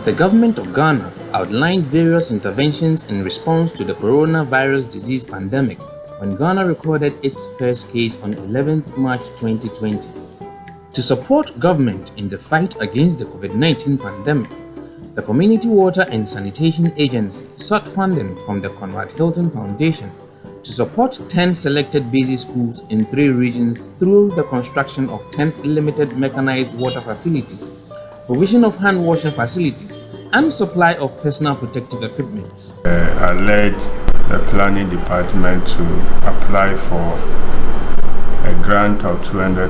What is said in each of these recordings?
The government of Ghana outlined various interventions in response to the coronavirus disease pandemic when Ghana recorded its first case on 11th March 2020. To support government in the fight against the COVID-19 pandemic, the Community Water and Sanitation Agency sought funding from the Conrad Hilton Foundation to support 10 selected basic schools in 3 regions through the construction of 10 limited mechanized water facilities, provision of hand washing facilities, and supply of personal protective equipment. I led the planning department to apply for a grant of $200,000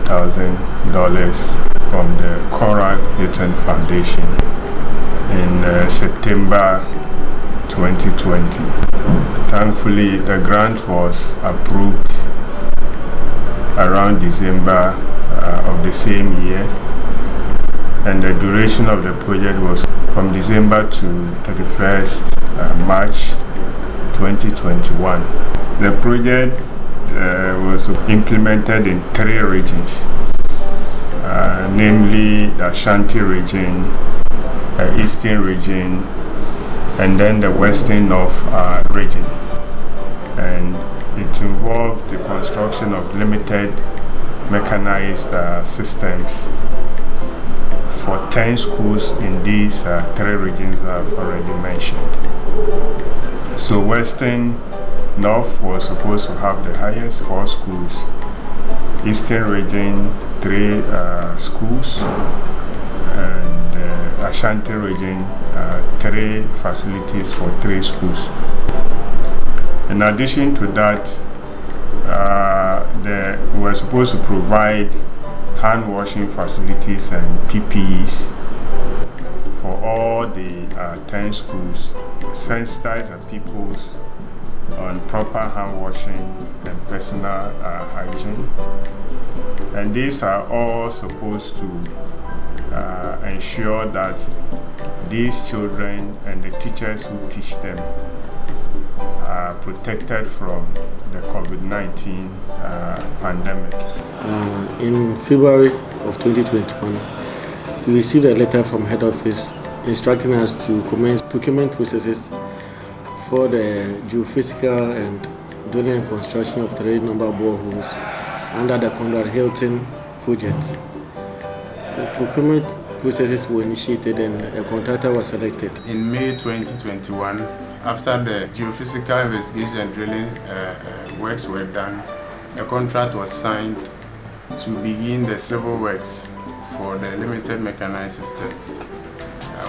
from the Conrad Hilton Foundation in September 2020. Thankfully, the grant was approved around December of the same year, and the duration of the project was from December to 31st March 2021. The project was implemented in 3 regions, namely the Ashanti region, Eastern region, and then the Western North region. And it involved the construction of limited mechanized systems for 10 schools in these 3 regions I've already mentioned. So Western North was supposed to have the highest 4 schools, Eastern region 3 schools, and Ashanti region 3 facilities for 3 schools. In addition to that, we were supposed to provide hand washing facilities and PPEs for all the 10 schools, sensitize the peoples on proper hand washing and personal hygiene. And these are all supposed to ensure that these children and the teachers who teach them are protected from the COVID-19 pandemic. In February of 2021, we received a letter from head office instructing us to commence procurement processes for the geophysical and drilling and construction of 3 number boreholes under the Conrad Hilton project. The procurement processes were initiated and a contractor was selected. In May 2021, after the geophysical investigation and drilling works were done, a contract was signed to begin the civil works for the limited mechanized systems,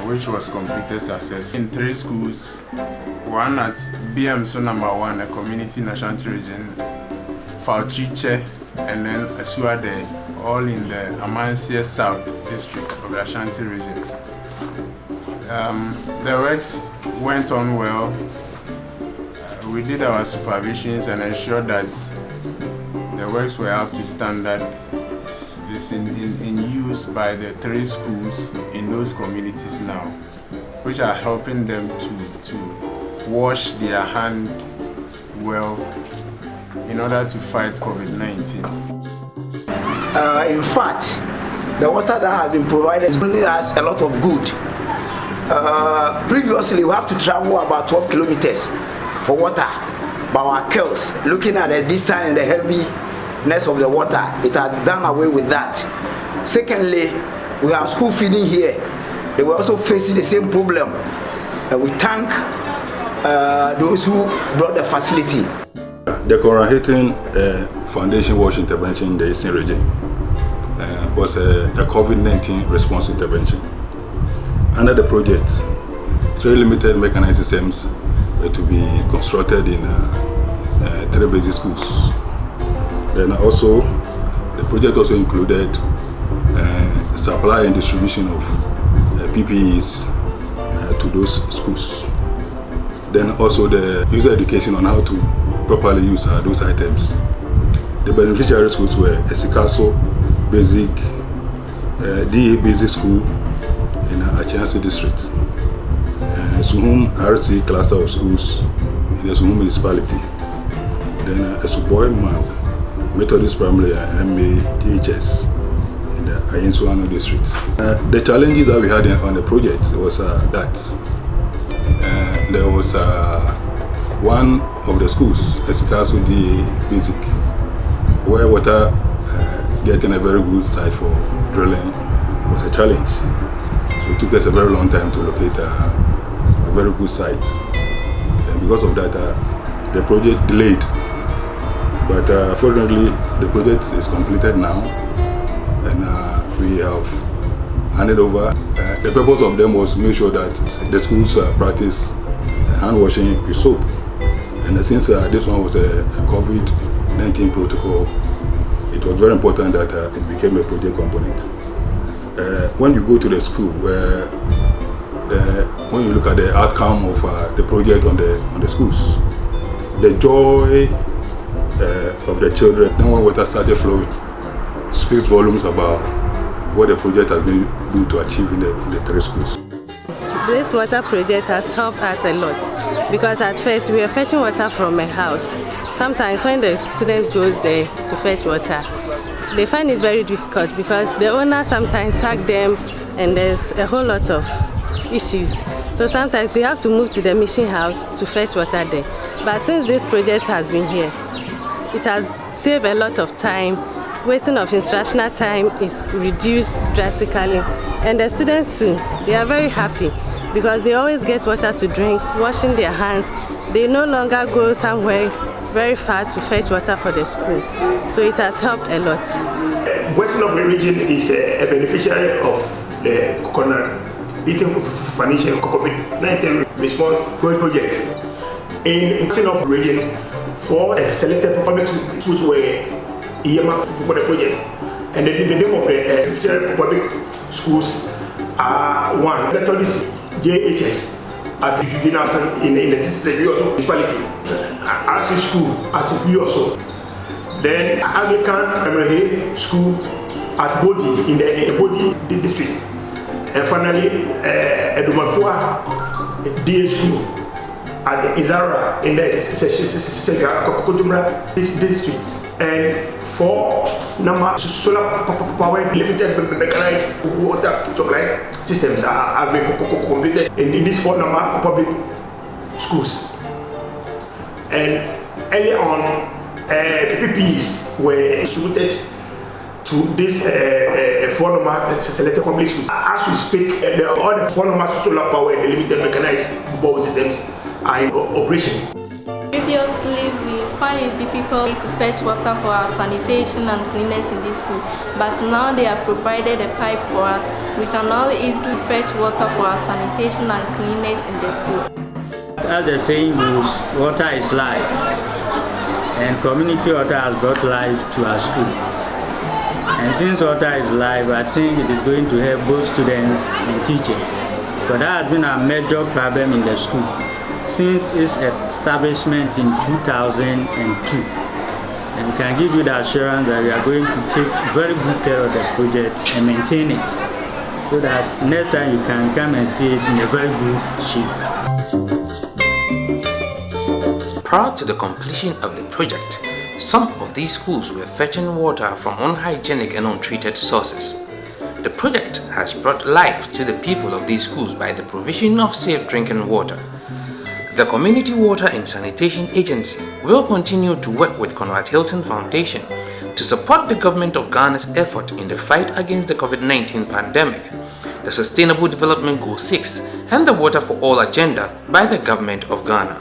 which was completed successfully in 3 schools, one at BMSO number 1, a community in Ashanti region, Fautriche, and then Asuade, all in the Amansia South district of the Ashanti region. The works went on well. We did our supervisions and ensured that the works were up to standard. It's in use by the 3 schools in those communities now, which are helping them to wash their hand well in order to fight COVID-19. In fact, the water that has been provided is bringing us a lot of good. Previously, we have to travel about 12 kilometers for water by our keels. Looking at the distance and the heaviness of the water, it has done away with that. Secondly, we have school feeding here. They were also facing the same problem. We thank those who brought the facility. The Conrad Hilton Foundation Wash Intervention in the Eastern region was a COVID-19 response intervention. Under the project, 3 limited mechanized systems were to be constructed in 3 basic schools. Then also, the project also included supply and distribution of PPEs to those schools. Then also the user education on how to properly use those items. The beneficiary schools were Esikaso Basic, DA Basic School in Achansi District, Suhum RC cluster of schools in the Suhum municipality, then Esuboy Methodist Primary MA DHS in the Ayinsuano district. The challenges that we had on the project was that there was one of the schools, Esikasudi Basic, where water getting a very good site for drilling was a challenge. So it took us a very long time to locate a very good site. And because of that, the project delayed. But fortunately, the project is completed now, and we have handed over. The purpose of them was to make sure that the schools practice hand washing with soap. And since this one was a COVID-19 protocol, it was very important that it became a project component. When you go to the school, when you look at the outcome of the project on the schools, the joy of the children, then when water started flowing, speaks volumes about what the project has been able to achieve in the 3 schools. This water project has helped us a lot, because at first we were fetching water from a house. Sometimes when the students goes there to fetch water, they find it very difficult because the owner sometimes sack them and there's a whole lot of issues. So sometimes we have to move to the mission house to fetch water there. But since this project has been here, it has saved a lot of time. Wasting of instructional time is reduced drastically. And the students too, they are very happy because they always get water to drink, washing their hands. They no longer go somewhere very far to fetch water for the school. So it has helped a lot. Western of the region is a beneficiary of the Conrad Hilton Financial COVID-19 response project. In Western of the region, 4 selected public schools were earmarked for the project. And the name of the public schools are 1, Methodist JHS at Juvenile in the Uyoso municipality, RC school at Uyoso, then Anglican Primary School at Bodi in the Bodi district, and finally Edumafua DA school at Izara in the Kotumra district, and 4 number solar power limited mechanized water supply systems have been completed in these 4 number public schools. And earlier on, PPPs were distributed to this 4 number selected public schools. As we speak, all the 4 number solar power and limited mechanized power systems are in operation. Previously, we find it difficult to fetch water for our sanitation and cleanliness in this school, but now they have provided a pipe for us. We can now easily fetch water for our sanitation and cleanliness in the school. As the saying goes, water is life, and community water has brought life to our school. And since water is life, I think it is going to help both students and teachers, but that has been a major problem in the school since its establishment in 2002. And we can give you the assurance that we are going to take very good care of the project and maintain it, so that next time you can come and see it in a very good shape. Prior to the completion of the project, some of these schools were fetching water from unhygienic and untreated sources. The project has brought life to the people of these schools by the provision of safe drinking water. The Community Water and Sanitation Agency will continue to work with Conrad Hilton Foundation to support the government of Ghana's effort in the fight against the COVID-19 pandemic, the Sustainable Development Goal 6, and the Water for All agenda by the government of Ghana.